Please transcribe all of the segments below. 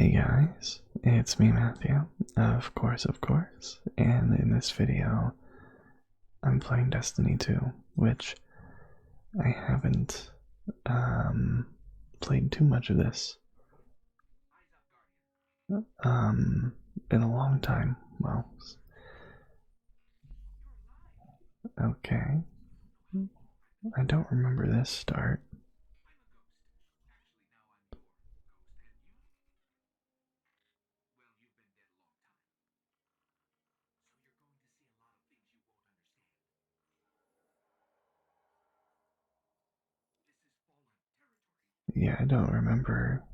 Hey guys, it's me Matthew, of course, and in this video I'm playing Destiny 2, which I haven't played too much of this in a long time. Well, okay, I don't remember this start. Yeah, I don't remember.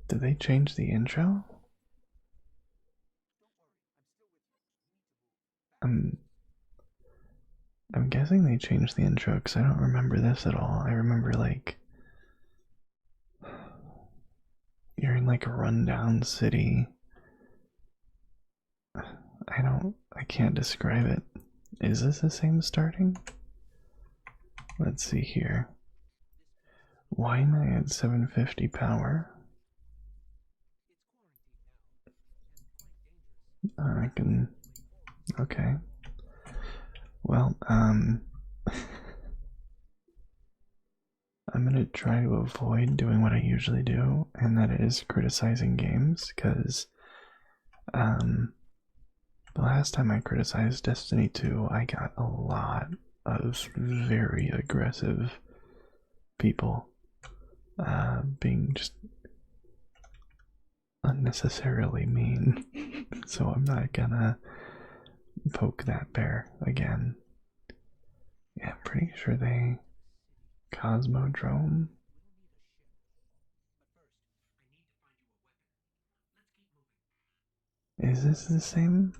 Did they change the intro? I'm I'm guessing they changed the intro because I don't remember this at all. I remember like you're in like a rundown city. I can't describe it. Is this the same starting? Let's see here. Why am I at 750 power? I can. Okay. Well, I'm gonna try to avoid doing what I usually do, and that is criticizing games, because, the last time I criticized Destiny 2, I got a lot of very aggressive people being just unnecessarily mean. So I'm not gonna poke that bear again. Yeah, I'm pretty sure they Cosmodrome. Is this the same?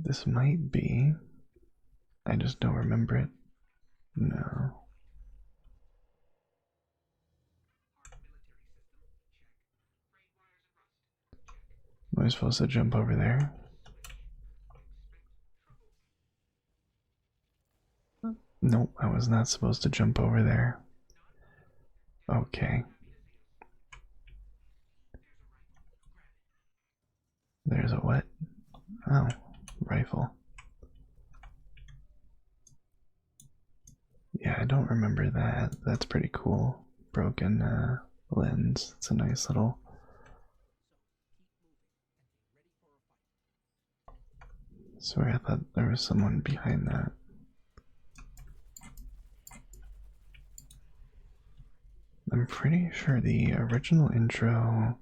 This might be. I just don't remember it. No. Am I supposed to jump over there? Nope, I was not supposed to jump over there. Okay. There's a what? Oh, rifle. Yeah, I don't remember that. That's pretty cool. Broken lens. It's a nice little. Sorry, I thought there was someone behind that. I'm pretty sure the original intro,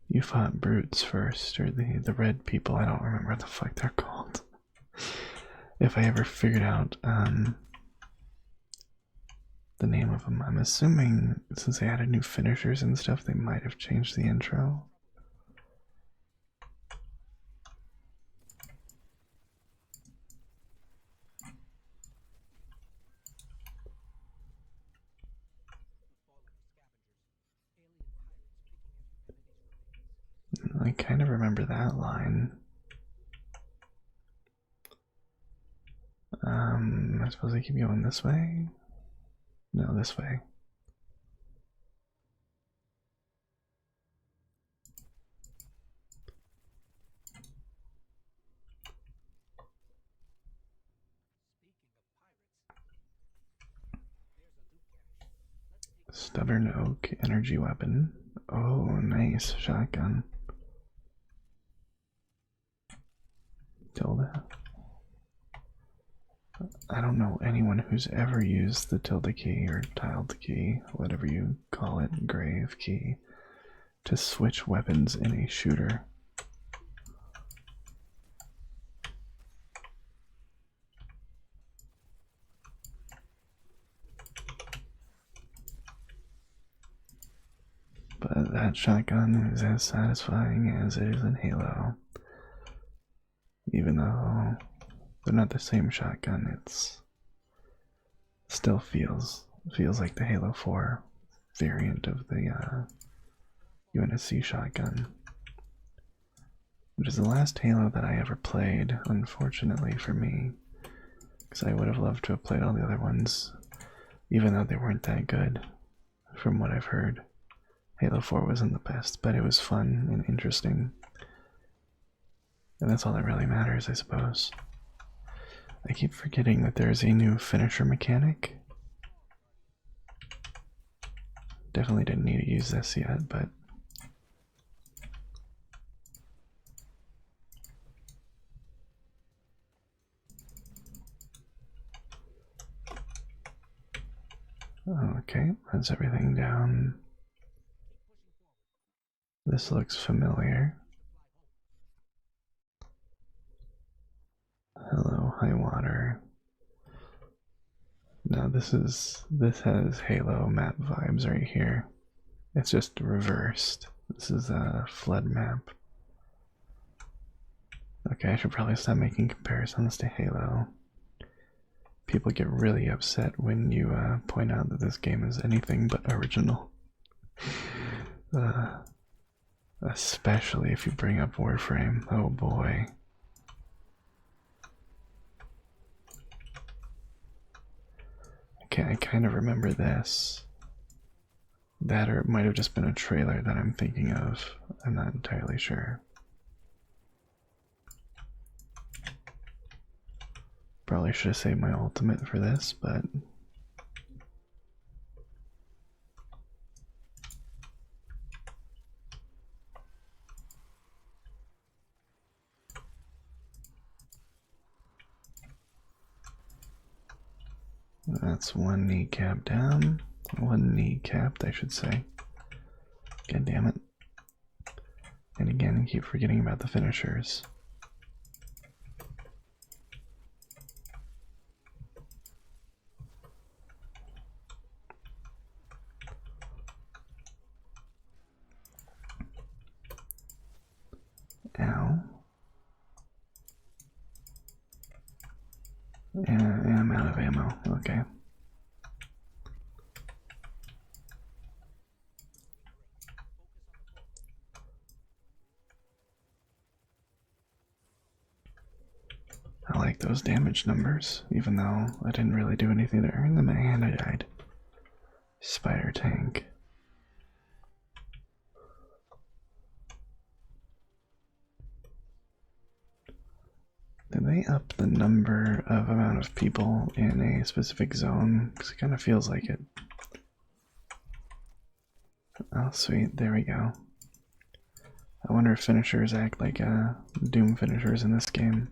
you fought brutes first, or the red people. I don't remember what the fuck they're called. If I ever figured out the name of them, I'm assuming since they added new finishers and stuff, they might have changed the intro. I kind of remember that line. Am I supposed to keep going this way? No, this way. Stubborn oak energy weapon. Oh, nice shotgun. Tilde. I don't know anyone who's ever used the tilde key or tiled key, whatever you call it, grave key, to switch weapons in a shooter. But that shotgun is as satisfying as it is in Halo. Even though they're not the same shotgun, it's still feels like the Halo 4 variant of the UNSC shotgun, which is the last Halo that I ever played, unfortunately for me, because I would have loved to have played all the other ones. even though they weren't that good, from what I've heard. Halo 4 wasn't the best, but it was fun and interesting. And that's all that really matters, I suppose. I keep forgetting that there's a new finisher mechanic. Definitely didn't need to use this yet, but okay, that's everything down. This looks familiar. Hello, high water. Now this has Halo map vibes right here. It's just reversed. This is a flood map. Okay, I should probably stop making comparisons to Halo. People get really upset when you point out that this game is anything but original. Especially if you bring up Warframe. Oh boy. Okay, I kind of remember this. That or it might have just been a trailer that I'm thinking of. I'm not entirely sure. Probably should have saved my ultimate for this, but that's one kneecap down. One kneecapped, I should say. God damn it. And again, I keep forgetting about the finishers. Ow. Yeah, I'm out of ammo. Okay. I like those damage numbers, even though I didn't really do anything to earn them and I died. Spider tank. Did they up the number of amount of people in a specific zone? Because it kind of feels like it. Oh, sweet. There we go. I wonder if finishers act like Doom finishers in this game.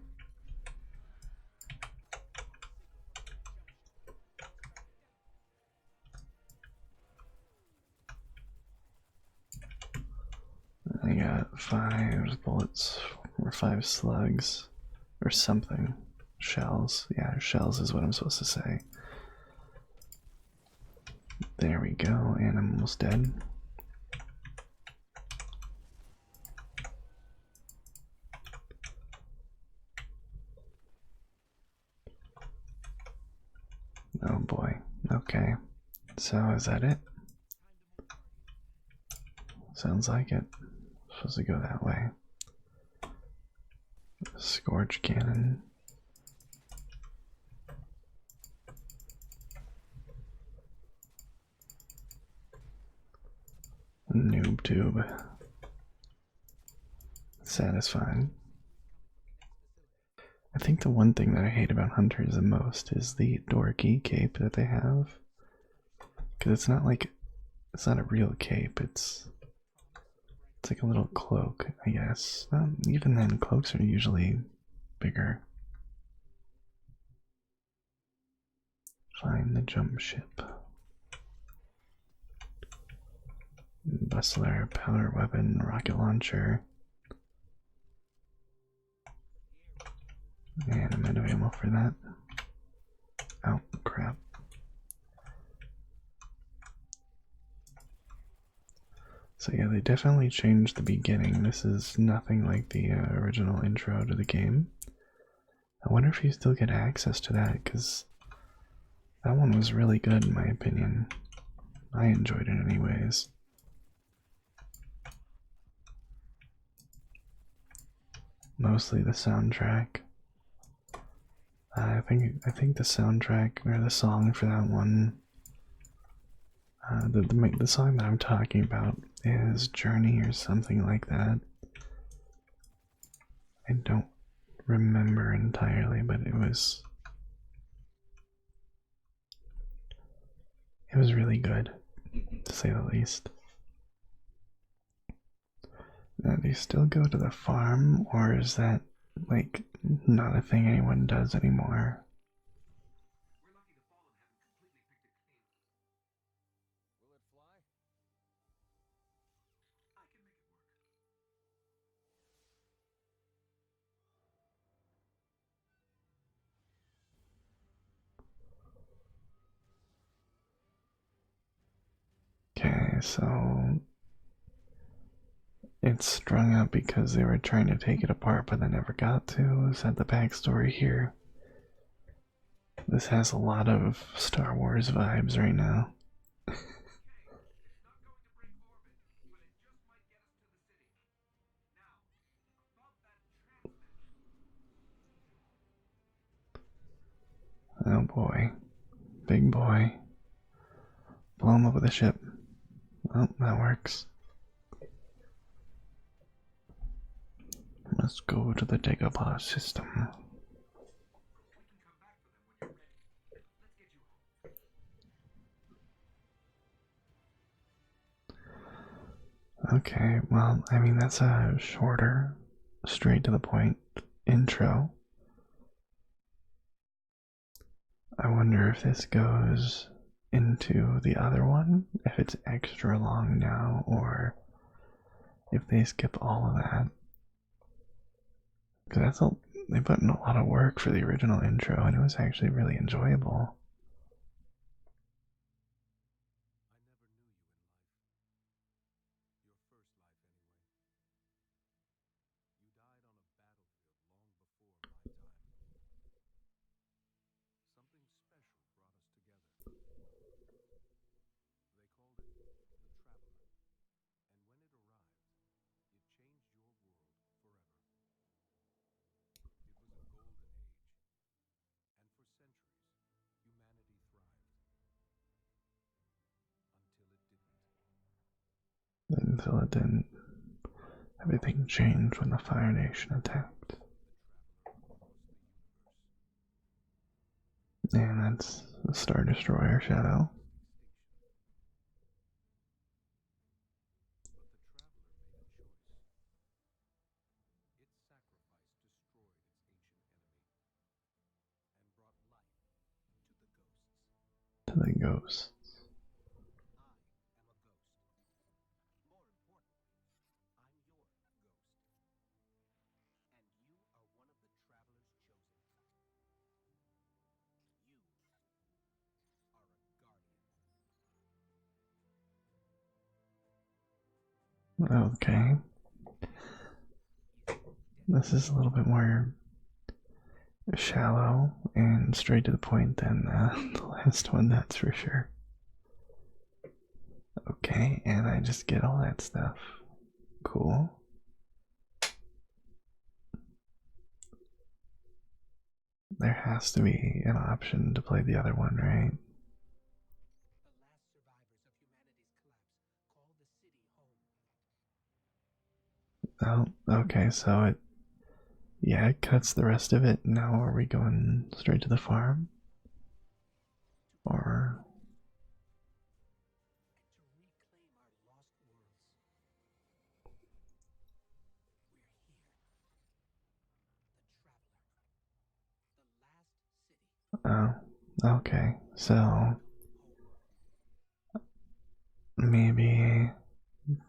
I got 5 bullets or 5 slugs or something. Shells. Yeah, shells is what I'm supposed to say. There we go, and I'm almost dead. Oh boy. Okay. So is that it? Sounds like it. Supposed to go that way. Scorch cannon. Noob tube. Satisfying. I think the one thing that I hate about hunters the most is the dorky cape that they have. Because it's not like, it's not a real cape, it's like a little cloak, I guess. Even then, cloaks are usually bigger. Find the jump ship. Bustler, powder weapon, rocket launcher. And I'm out of ammo for that. Oh, crap. So yeah, they definitely changed the beginning. This is nothing like the original intro to the game. I wonder if you still get access to that, because that one was really good in my opinion. I enjoyed it anyways. Mostly the soundtrack. I think the soundtrack or the song for that one The song that I'm talking about is Journey or something like that. I don't remember entirely, but it was really good, to say the least. Now, do you still go to the farm, or is that like not a thing anyone does anymore? Okay, so it's strung up because they were trying to take it apart but they never got to. Is that the backstory here? This has a lot of Star Wars vibes right now. Oh boy. Big boy. Blow him up with a ship. Well, that works. Let's go to the Dagobah system. Okay, well, I mean, that's a shorter, straight to the point intro. I wonder if this goes into the other one, if it's extra long now, or if they skip all of that. Because they put in a lot of work for the original intro, and it was actually really enjoyable. Until it didn't. Everything changed when the Fire Nation attacked. And that's the Star Destroyer Shadow. To the ghosts. Okay. This is a little bit more shallow and straight to the point than the last one, that's for sure. Okay, and I just get all that stuff. Cool. There has to be an option to play the other one, right? Oh, okay, so yeah, it cuts the rest of it. Now are we going straight to the farm? Or, oh, okay, so maybe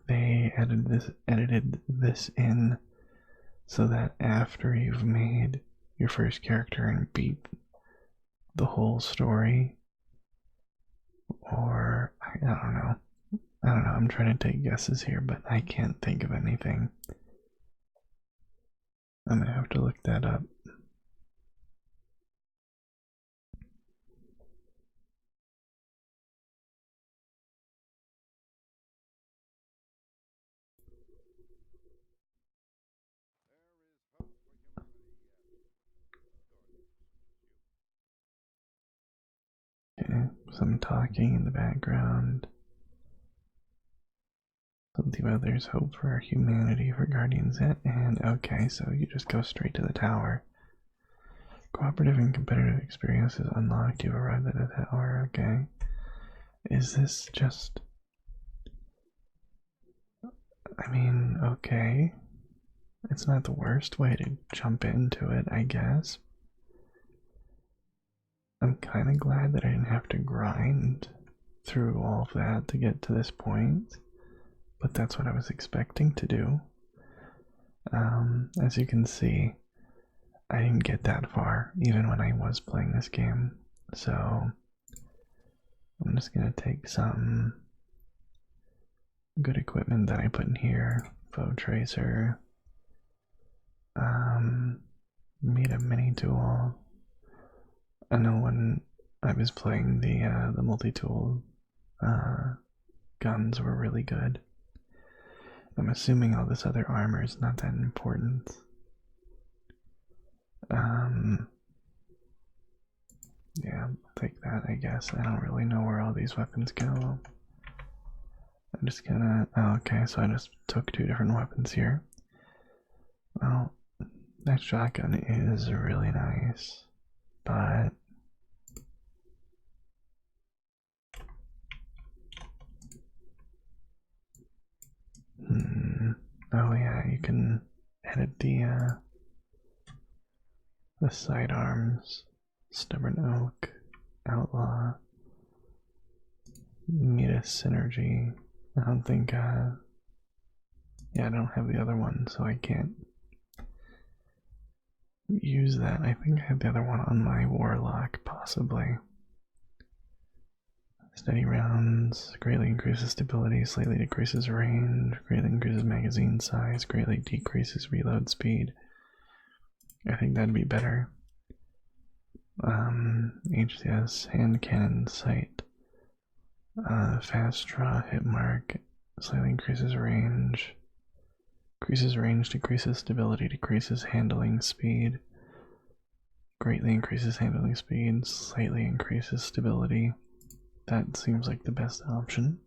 they edited this in so that after you've made your first character and beat the whole story, or I don't know. I don't know. I'm trying to take guesses here, but I can't think of anything. I'm gonna have to look that up. Okay, some talking in the background. Something about there's hope for humanity for Guardians, and okay, so you just go straight to the tower. Cooperative and competitive experiences unlocked. You've arrived at the tower. Okay. Is this just... I mean, okay. It's not the worst way to jump into it, I guess. I'm kind of glad that I didn't have to grind through all of that to get to this point, but that's what I was expecting to do. As you can see, I didn't get that far, even when I was playing this game, so I'm just gonna take some good equipment that I put in here. Foe tracer, made a mini tool. I know when I was playing the multi-tool guns were really good. I'm assuming all this other armor is not that important. Yeah, I'll take that, I guess. I don't really know where all these weapons go. I'm just gonna... Oh, okay, so I just took two different weapons here. Well, that shotgun is really nice, but... Oh yeah, you can edit the sidearms. Stubborn Oak, Outlaw, Meta Synergy. I don't think, yeah, I don't have the other one, so I can't use that. I think I have the other one on my Warlock, possibly. Steady rounds, greatly increases stability, slightly decreases range, greatly increases magazine size, greatly decreases reload speed. I think that'd be better. HCS, hand cannon sight, fast draw, hit mark, slightly increases range, decreases stability, decreases handling speed, greatly increases handling speed, slightly increases stability. That seems like the best option.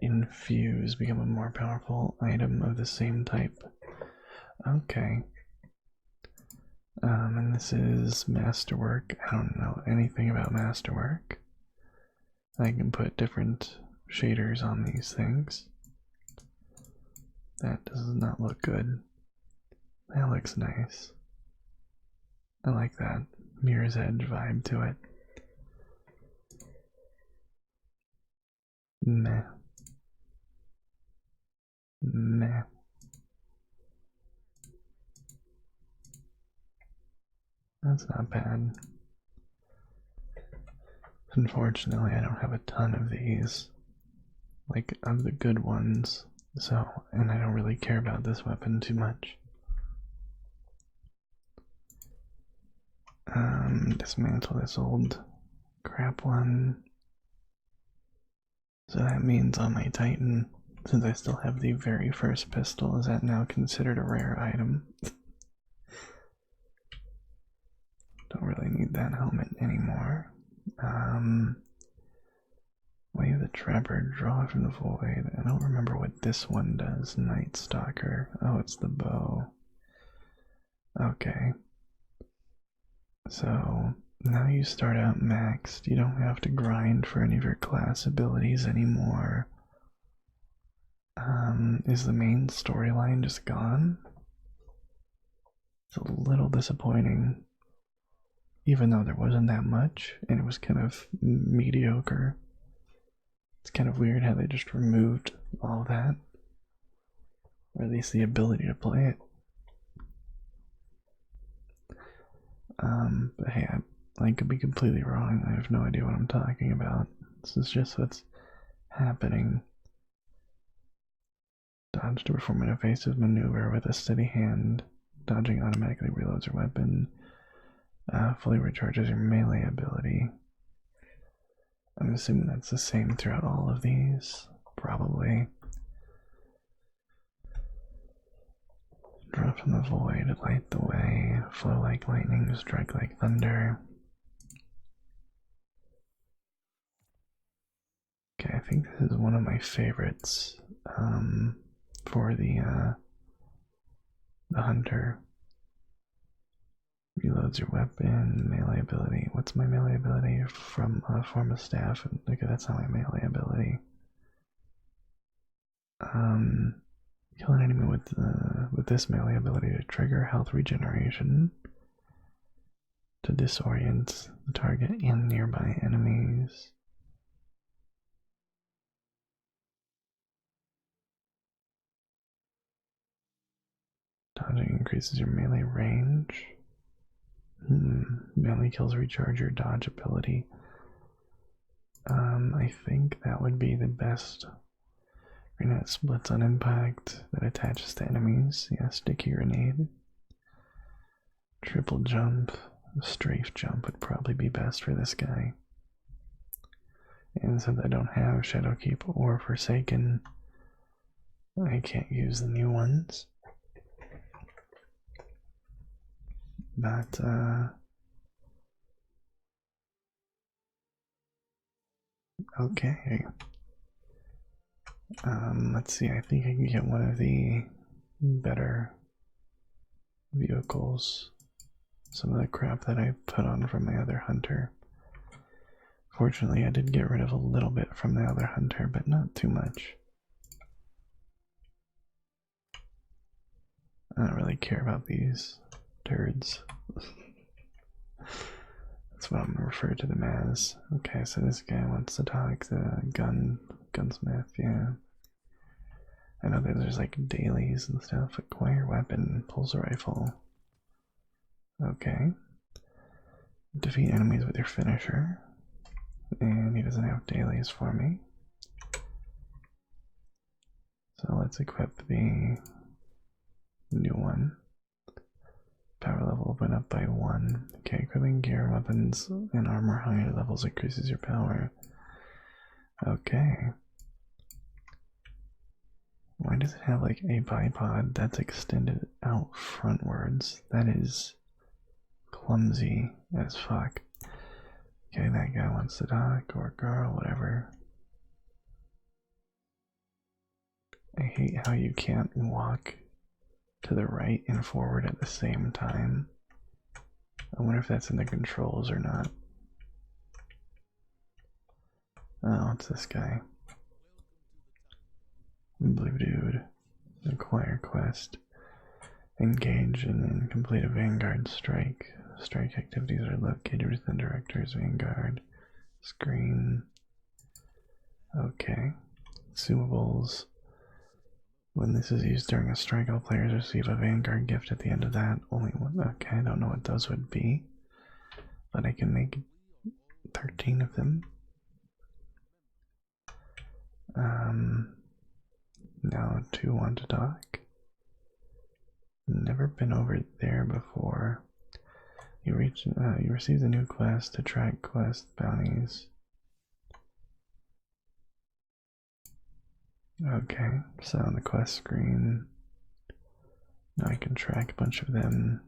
Infuse, become a more powerful item of the same type. Okay. And this is Masterwork. I don't know anything about Masterwork. I can put different shaders on these things. That does not look good. That looks nice. I like that Mirror's Edge vibe to it. Meh. Meh. That's not bad. Unfortunately, I don't have a ton of these. Like, of the good ones. So, and I don't really care about this weapon too much. Dismantle this old crap one. So that means on my Titan, since I still have the very first pistol, is that now considered a rare item? Don't really need that helmet anymore. Wave the Trapper, draw from the void. I don't remember what this one does. Night Stalker. Oh, it's the bow. Okay. So, now you start out maxed. You don't have to grind for any of your class abilities anymore. Is the main storyline just gone? It's a little disappointing. Even though there wasn't that much, and it was kind of mediocre. It's kind of weird how they just removed all that. Or at least the ability to play it. But hey, I could be completely wrong. I have no idea what I'm talking about. This is just what's happening. Dodge to perform an evasive maneuver with a steady hand. Dodging automatically reloads your weapon. Fully recharges your melee ability. I'm assuming that's the same throughout all of these. Probably. Draw from the void, light the way, flow like lightning, strike like thunder. Okay, I think this is one of my favorites for the hunter. Reloads your weapon, melee ability. What's my melee ability from form of staff? Okay, that's not my melee ability. Kill an enemy with this melee ability to trigger health regeneration, to disorient the target and nearby enemies. Dodging increases your melee range. Melee kills recharge your dodge ability. I think that would be the best. Grenade splits on impact that attaches to enemies. Yeah, sticky grenade. Triple jump, strafe jump would probably be best for this guy. And since I don't have Shadowkeep or Forsaken, I can't use the new ones. But, okay. Let's see, I think I can get one of the better vehicles. Some of the crap that I put on from my other hunter. Fortunately, I did get rid of a little bit from the other hunter, but not too much. I don't really care about these turds. That's what I'm gonna refer to them as. Okay, so this guy wants to talk to gunsmith, yeah. I know there's like dailies and stuff. Acquire weapon, pulls a rifle. Okay. Defeat enemies with your finisher. And he doesn't have dailies for me. So let's equip the new one. Power level went up by 1. Okay, equipping gear, weapons, and armor higher levels increases your power. Okay. Why does it have like a bipod that's extended out frontwards? That is clumsy as fuck. Okay, that guy wants to talk, or girl, whatever. I hate how you can't walk to the right and forward at the same time. I wonder if that's in the controls or not. Oh, it's this guy. Blue dude. Acquire quest. Engage and then complete a Vanguard strike. Strike activities are located within Director's Vanguard. Screen. Okay. Consumables. When this is used during a strike, all players receive a Vanguard gift at the end of that. Only one. Okay, I don't know what those would be. But I can make 13 of them. Now 2 want to talk. Never been over there before. You receive the new quest to track quest bounties. Okay, so on the quest screen, now I can track a bunch of them.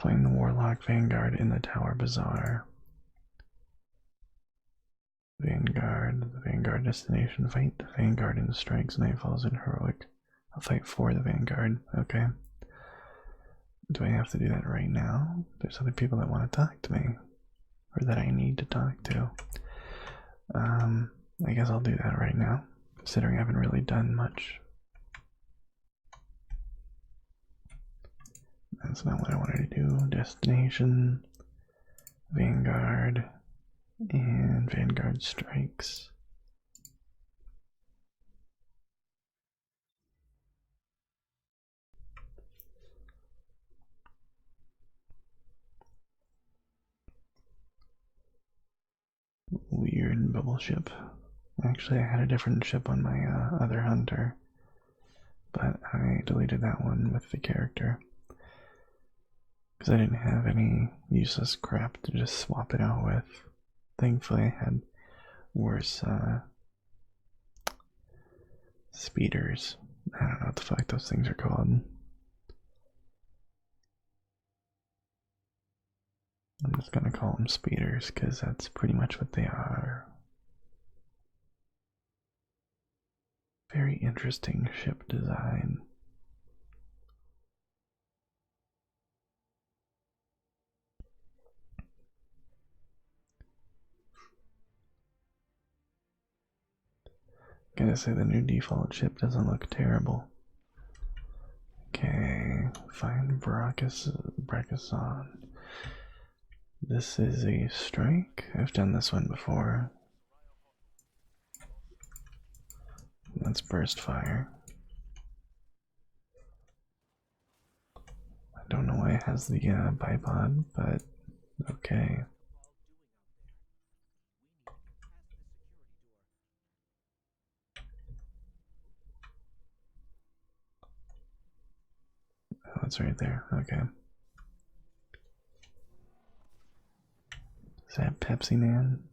Find the Warlock Vanguard in the Tower Bazaar. Vanguard, the Vanguard destination. Fight the Vanguard in strikes, nightfalls, and heroic. I'll fight for the Vanguard. Okay. Do I have to do that right now? There's other people that want to talk to me, or that I need to talk to. I guess I'll do that right now, considering I haven't really done much. That's not what I wanted to do. Destination, Vanguard, and Vanguard strikes. Weird bubble ship. Actually, I had a different ship on my other hunter, but I deleted that one with the character because I didn't have any useless crap to just swap it out with. Thankfully, I had worse speeders. I don't know what the fuck those things are called. I'm just gonna call them speeders because that's pretty much what they are. very interesting ship design. Gotta say, the new default ship doesn't look terrible. Okay, find Brachiosaurus. This is a strike. I've done this one before. Let's burst fire. I don't know why it has the bipod, but okay. Oh, it's right there. Okay. Is that Pepsi Man?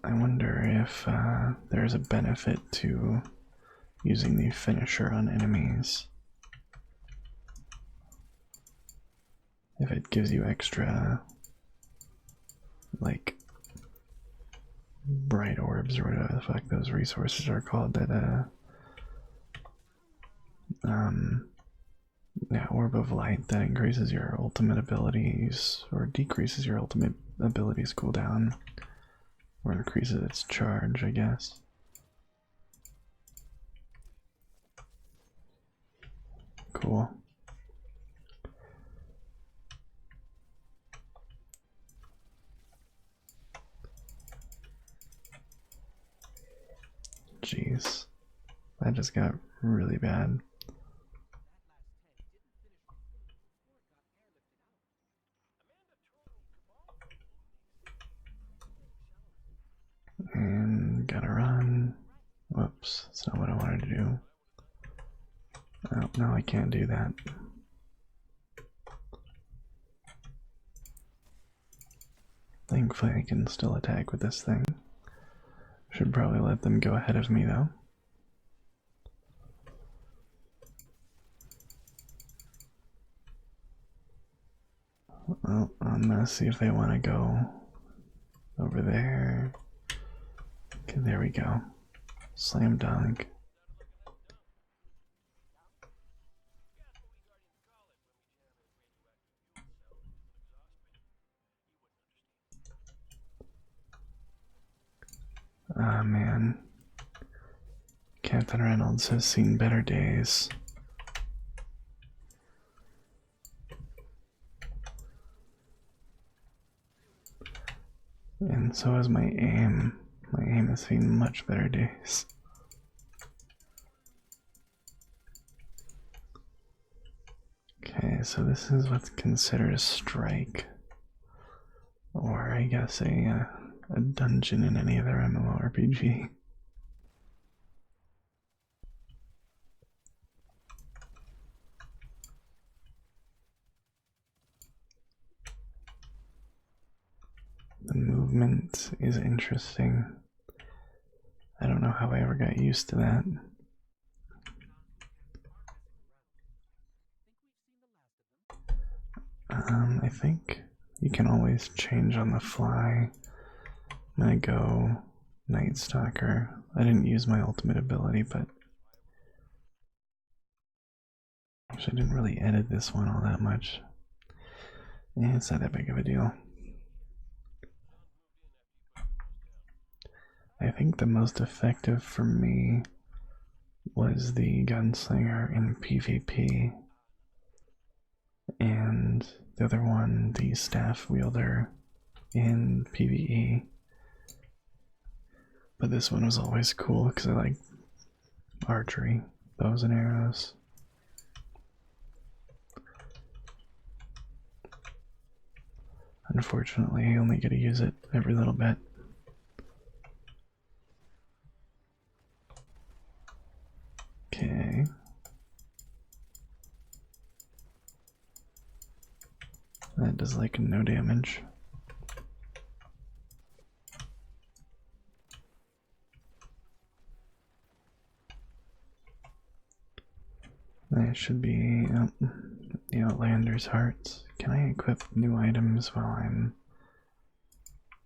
I wonder if there's a benefit to using the finisher on enemies. If it gives you extra, like, bright orbs or whatever the fuck those resources are called, that, yeah, orb of light that increases your ultimate abilities, or decreases your ultimate abilities cooldown, or increases its charge, I guess. Cool. Jeez. That just got really bad. And gotta run. Whoops, that's not what I wanted to do. Oh, no, I can't do that. Thankfully, I can still attack with this thing. Should probably let them go ahead of me, though. Well, I'm gonna see if they want to go over there. Okay, there we go. Slam dunk. Ah, man. Captain Reynolds has seen better days. And so has my aim. My aim has seen much better days. Okay, so this is what's considered a strike. Or I guess a dungeon in any other MMORPG. The movement is interesting. I don't know how I ever got used to that. I think you can always change on the fly. I'm gonna go Night Stalker. I didn't use my ultimate ability, but actually I didn't really edit this one all that much. Yeah, it's not that big of a deal. I think the most effective for me was the Gunslinger in PvP, and the other one, the Staff Wielder in PvE. But this one was always cool because I like archery, bows and arrows. Unfortunately, I only get to use it every little bit. Okay. That does like no damage. That should be the Outlander's Hearts. Can I equip new items while I'm...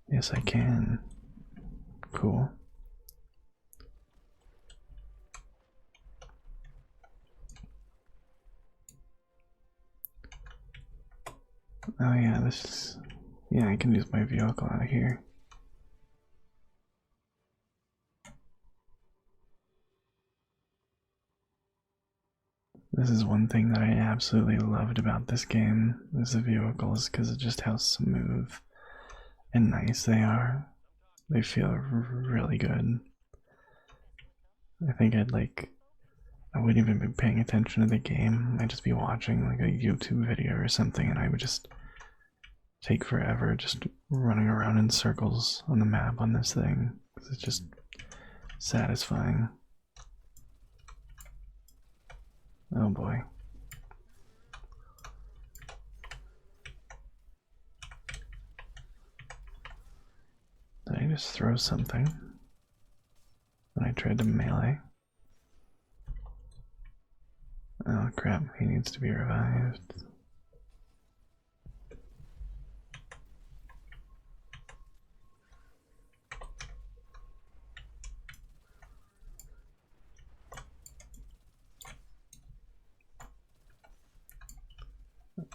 Yes, I can. Cool. Oh yeah, this is... Yeah, I can use my vehicle out of here. This is one thing that I absolutely loved about this game, is the vehicles, because of just how smooth and nice they are. They feel really good. I think I wouldn't even be paying attention to the game. I'd just be watching like a YouTube video or something, and I would just take forever just running around in circles on the map on this thing. It's just satisfying. Oh boy. Did I just throw something when I tried to melee? Oh crap, he needs to be revived.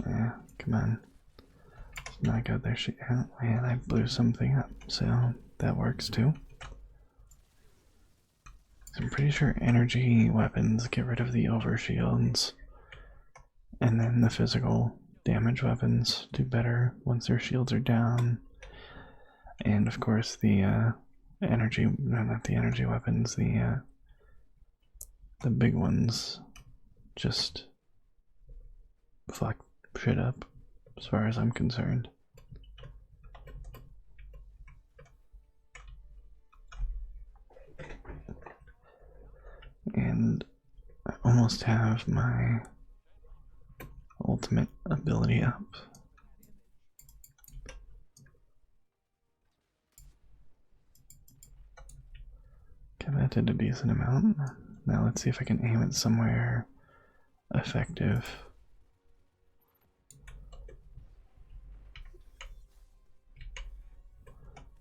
Yeah, come on. Let's knock out their shit. Oh man, I blew something up, so that works too. So I'm pretty sure energy weapons get rid of the overshields, and then the physical damage weapons do better once their shields are down. And of course the energy, no, not the energy weapons, the big ones just fuck shit up as far as I'm concerned. And I almost have my ultimate ability up. Okay, that did a decent amount. Now let's see if I can aim it somewhere effective.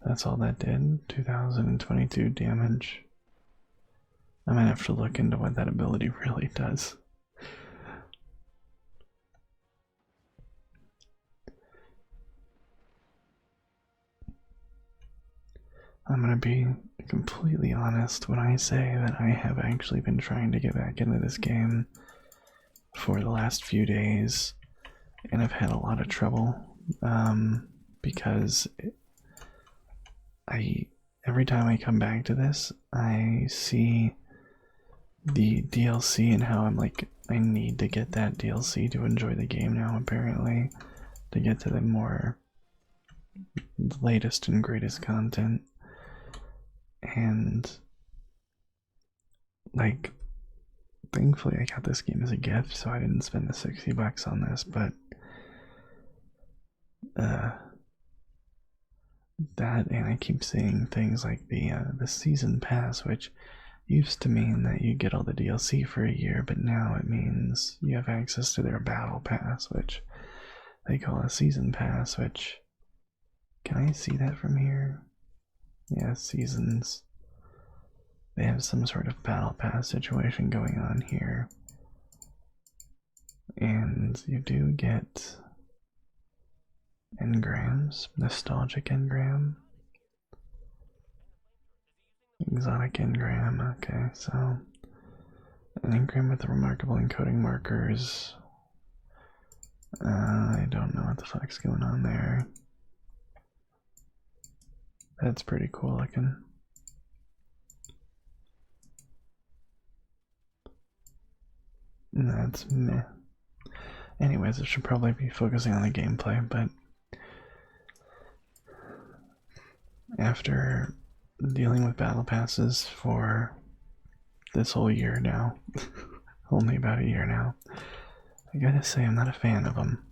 That's all that did. 2022 damage. I might have to look into what that ability really does. I'm gonna be completely honest when I say that I have actually been trying to get back into this game for the last few days, and I've had a lot of trouble because every time I come back to this, I see the DLC and how I'm like, I need to get that DLC to enjoy the game now, apparently, to get to the more latest and greatest content. And like, thankfully I got this game as a gift, so I didn't spend the $60 on this, but that, and I keep seeing things like the season pass, which used to mean that you get all the DLC for a year, but now it means you have access to their battle pass, which they call a season pass, which, can I see that from here? Yeah, seasons. They have some sort of battle pass situation going on here. And you do get engrams, nostalgic engram, exotic engram. Okay, so an engram with remarkable encoding markers. I don't know what the fuck's going on there. That's pretty cool looking. That's meh. Anyways, I should probably be focusing on the gameplay, but after dealing with battle passes for this whole year now, only about a year now, I gotta say I'm not a fan of them.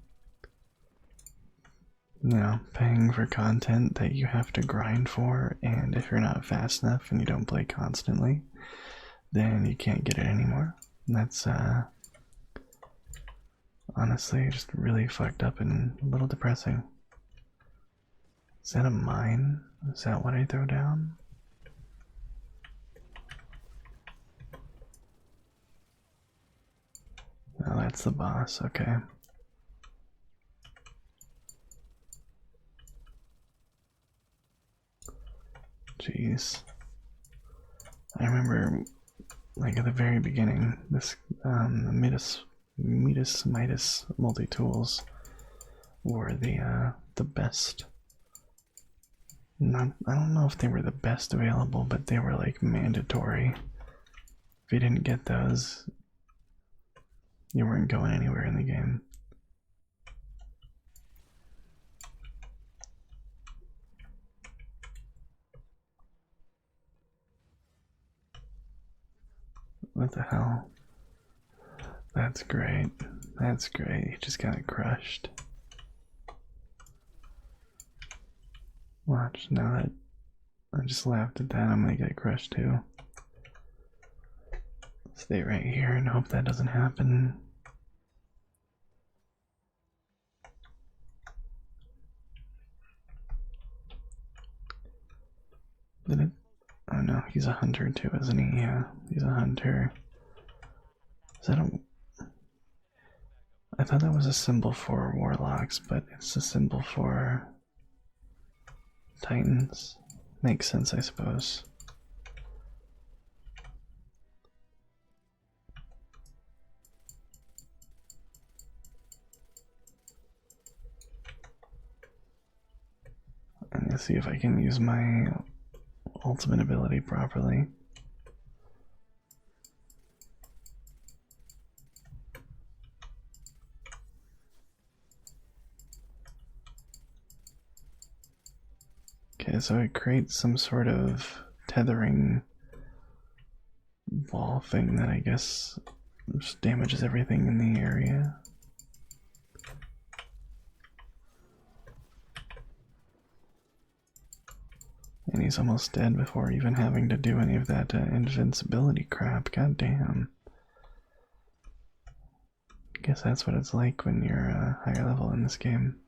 you know, paying for content that you have to grind for, and if you're not fast enough and you don't play constantly, then you can't get it anymore. And that's honestly just really fucked up and a little depressing. Is that a mine? Is that what I throw down? Oh, that's the boss, okay. Jeez. I remember, like at the very beginning, this Midas multi-tools were the best. Not, I don't know if they were the best available, but they were like mandatory. If you didn't get those, you weren't going anywhere in the game. What the hell? That's great. That's great. He just got crushed. Watch, now that I just laughed at that, I'm gonna get crushed too. Stay right here and hope that doesn't happen. Did it? Oh no, he's a hunter too, isn't he? Yeah, he's a hunter. Is that a... I thought that was a symbol for warlocks, but it's a symbol for titans. Makes sense, I suppose. I'm gonna see if I can use my ultimate ability properly. Okay, so it creates some sort of tethering ball thing that I guess just damages everything in the area. And he's almost dead before even having to do any of that invincibility crap. God damn. Guess that's what it's like when you're higher level in this game.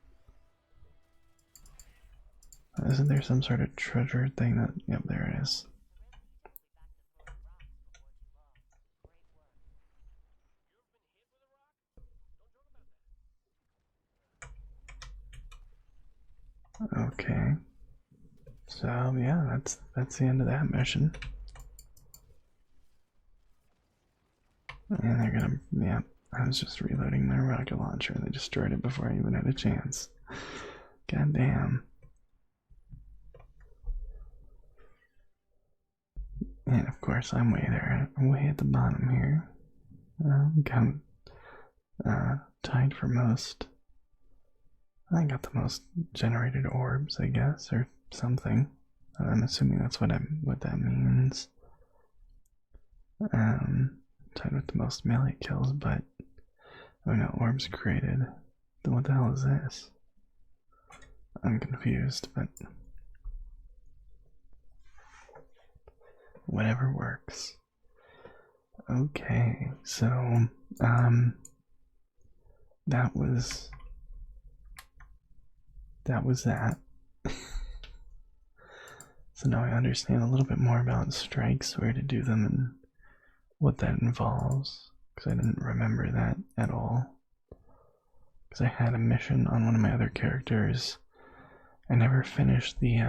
Isn't there some sort of treasure thing that... Yep, there it is. Okay. So yeah, that's the end of that mission. And they're gonna... Yeah, I was just reloading their rocket launcher and they destroyed it before I even had a chance. God damn. And of course, I'm way there, way at the bottom here. Got tied for most. I got the most generated orbs, I guess, or something. I'm assuming that's what that means. Tied with the most melee kills, but oh no, orbs created. Then what the hell is this? I'm confused, but whatever works. Okay, so that was that. So now I understand a little bit more about strikes, where to do them, and what that involves, because I didn't remember that at all. Because I had a mission on one of my other characters. I never finished the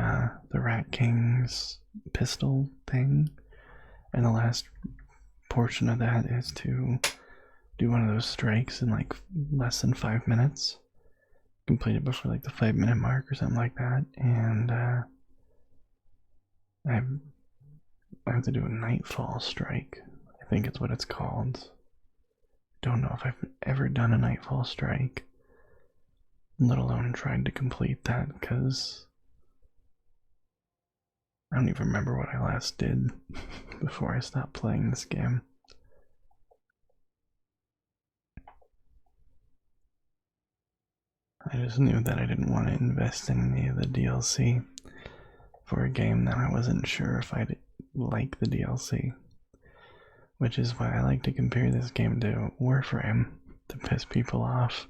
Rat King's pistol thing, and the last portion of that is to do one of those strikes in like less than 5 minutes. Complete it before like the 5-minute mark or something like that, and I have to do a nightfall strike. I think it's what it's called. Don't know if I've ever done a nightfall strike, let alone tried to complete that, because I don't even remember what I last did before I stopped playing this game. I just knew that I didn't want to invest in any of the DLC for a game that I wasn't sure if I'd like the DLC. Which is why I like to compare this game to Warframe to piss people off.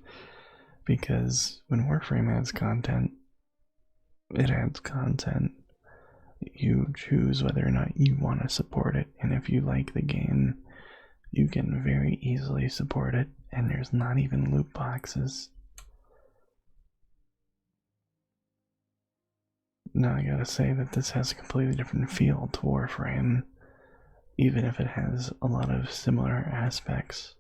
Because when Warframe adds content, it adds content. You choose whether or not you want to support it, and if you like the game, you can very easily support it, and there's not even loot boxes. Now I gotta say that this has a completely different feel to Warframe, even if it has a lot of similar aspects.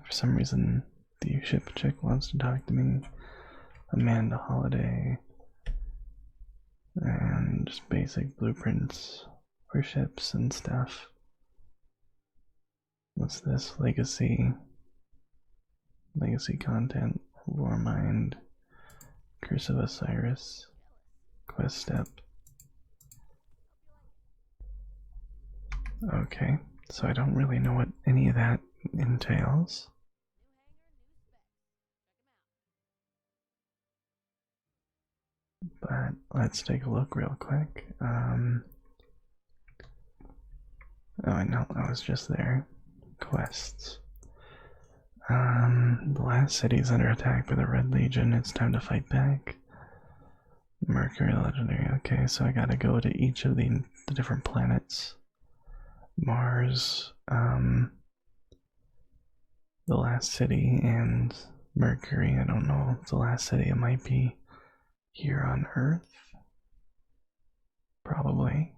For some reason, the ship chick wants to talk to me. Amanda Holiday. And just basic blueprints for ships and stuff. What's this? Legacy content. Warmind. Curse of Osiris. Quest step. Okay, so I don't really know what any of that entails. But let's take a look real quick. Oh, I know, I was just there. Quests. The last city is under attack by the Red Legion. It's time to fight back. Mercury Legendary. Okay, so I gotta go to each of the different planets. Mars, the last city, and Mercury. I don't know if the last city, it might be here on Earth. Probably.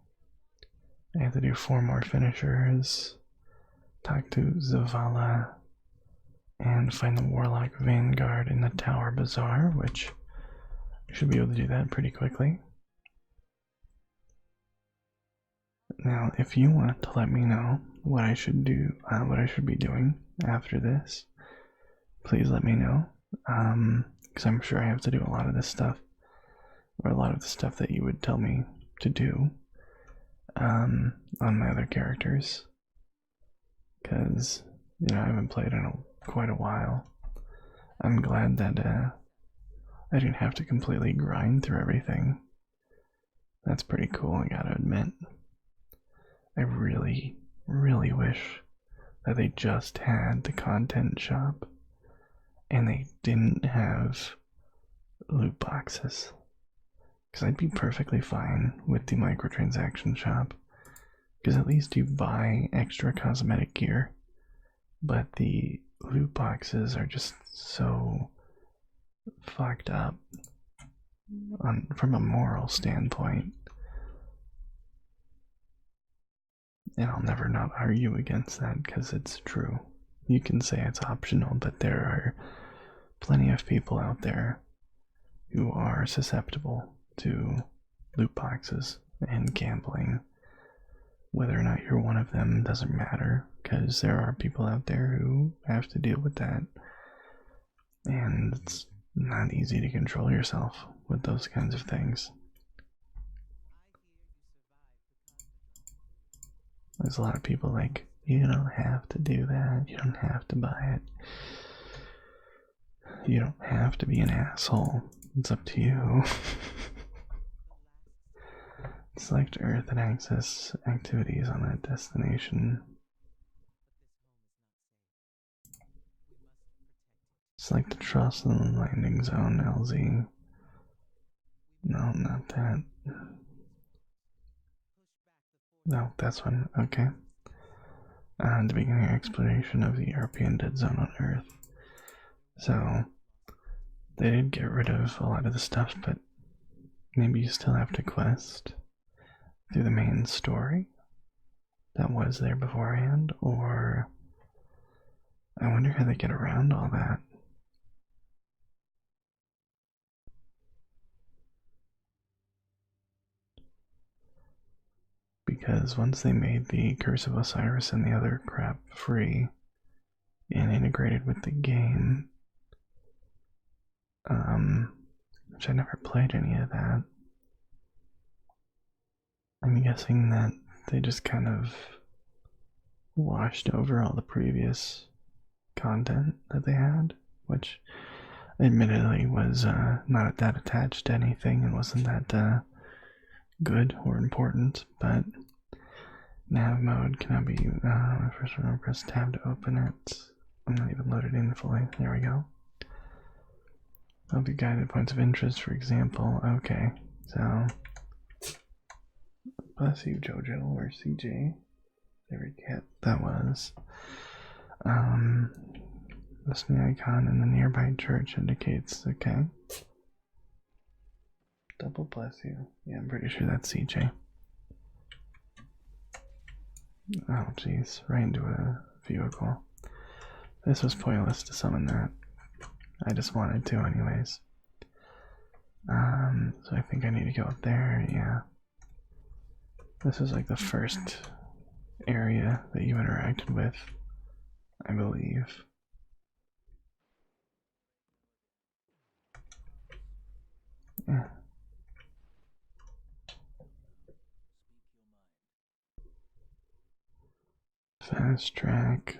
I have to do 4 more finishers. Talk to Zavala. And find the Warlock Vanguard in the Tower Bazaar, which I should be able to do that pretty quickly. Now, if you want to let me know what I should do, what I should be doing after this, please let me know. Because I'm sure I have to do a lot of this stuff, or a lot of the stuff that you would tell me to do, on my other characters. Because, you know, I haven't played in quite a while. I'm glad that I didn't have to completely grind through everything. That's pretty cool, I gotta admit. I really, really wish that they just had the content shop and they didn't have loot boxes. Because I'd be perfectly fine with the microtransaction shop. Because at least you buy extra cosmetic gear. But the loot boxes are just so fucked up from a moral standpoint. And I'll never not argue against that because it's true. You can say it's optional, but there are plenty of people out there who are susceptible to loot boxes and gambling. Whether or not you're one of them doesn't matter, because there are people out there who have to deal with that. And it's not easy to control yourself with those kinds of things. There's a lot of people like, you don't have to do that, you don't have to buy it. You don't have to be an asshole. It's up to you. Select Earth and access activities on that destination. Select the Trust and the landing zone, LZ. No, not that. No, that's one. Okay. To begin your exploration of the European Dead Zone on Earth. So, they did get rid of a lot of the stuff, but maybe you still have to quest through the main story that was there beforehand, or I wonder how they get around all that. Because once they made the Curse of Osiris and the other crap free and integrated with the game, which I never played any of that, I'm guessing that they just kind of washed over all the previous content that they had, which admittedly was not that attached to anything and wasn't that good or important, but nav mode cannot be first press tab to open it. I'm not even loaded in fully. There we go. I'll be guided points of interest, for example. Okay, so bless you, Jojo or CJ. There we go. That was. This new icon in the nearby church indicates, okay. Double bless you. Yeah, I'm pretty sure that's CJ. Oh, jeez. Right into a vehicle. This was pointless to summon that. I just wanted to anyways. So I think I need to go up there, yeah. This is like the first area that you interacted with, I believe. Yeah. Fast track.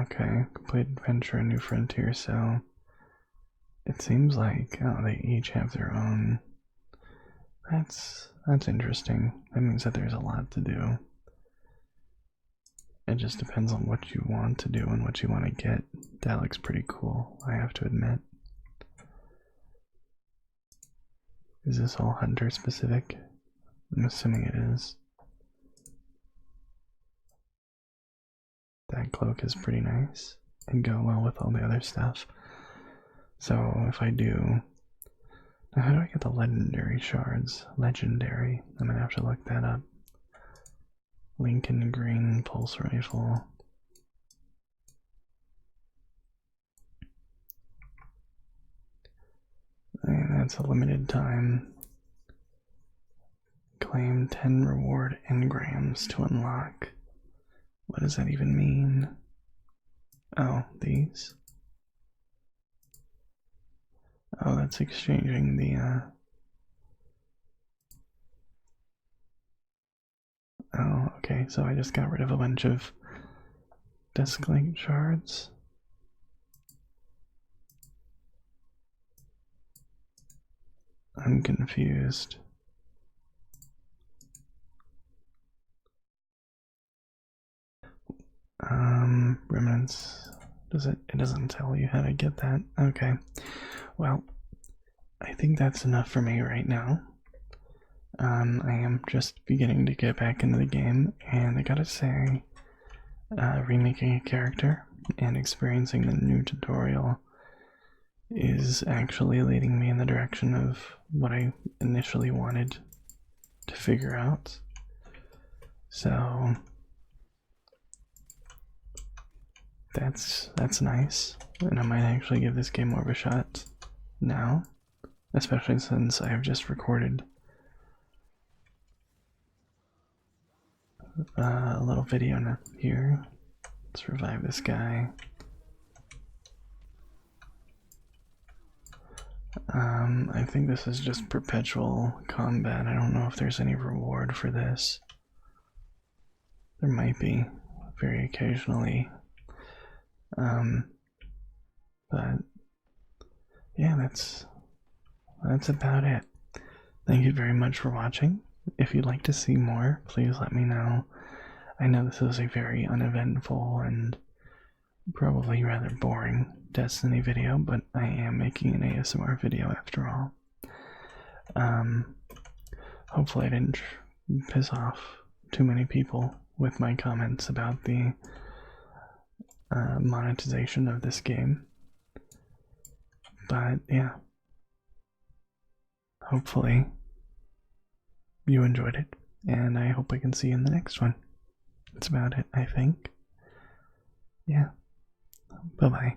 Okay, complete adventure, a new frontier, so it seems like they each have their own. That's interesting. That means that there's a lot to do. It just depends on what you want to do and what you want to get. That looks pretty cool, I have to admit. Is this all hunter specific? I'm assuming it is. That cloak is pretty nice and go well with all the other stuff. So if I do, now how do I get the legendary shards? Legendary. I'm gonna have to look that up. Lincoln Green Pulse Rifle. And that's a limited time. Claim 10 reward engrams to unlock. What does that even mean? Oh, these? Oh, that's exchanging the, Oh, okay, so I just got rid of a bunch of desk link shards. I'm confused. Remnants. It doesn't tell you how to get that. Okay. Well, I think that's enough for me right now. I am just beginning to get back into the game, and I gotta say, remaking a character and experiencing the new tutorial is actually leading me in the direction of what I initially wanted to figure out. So that's nice, and I might actually give this game more of a shot now, especially since I have just recorded a little video here. Let's revive this guy. I think this is just perpetual combat. I don't know if there's any reward for this. There might be, very occasionally. But yeah, that's about it. Thank you very much for watching. If you'd like to see more, please let me know. I know this is a very uneventful and probably rather boring Destiny video, but I am making an ASMR video after all. Hopefully I didn't piss off too many people with my comments about the monetization of this game. But yeah, hopefully you enjoyed it, and I hope I can see you in the next one. That's about it, I think. Yeah. Bye-bye.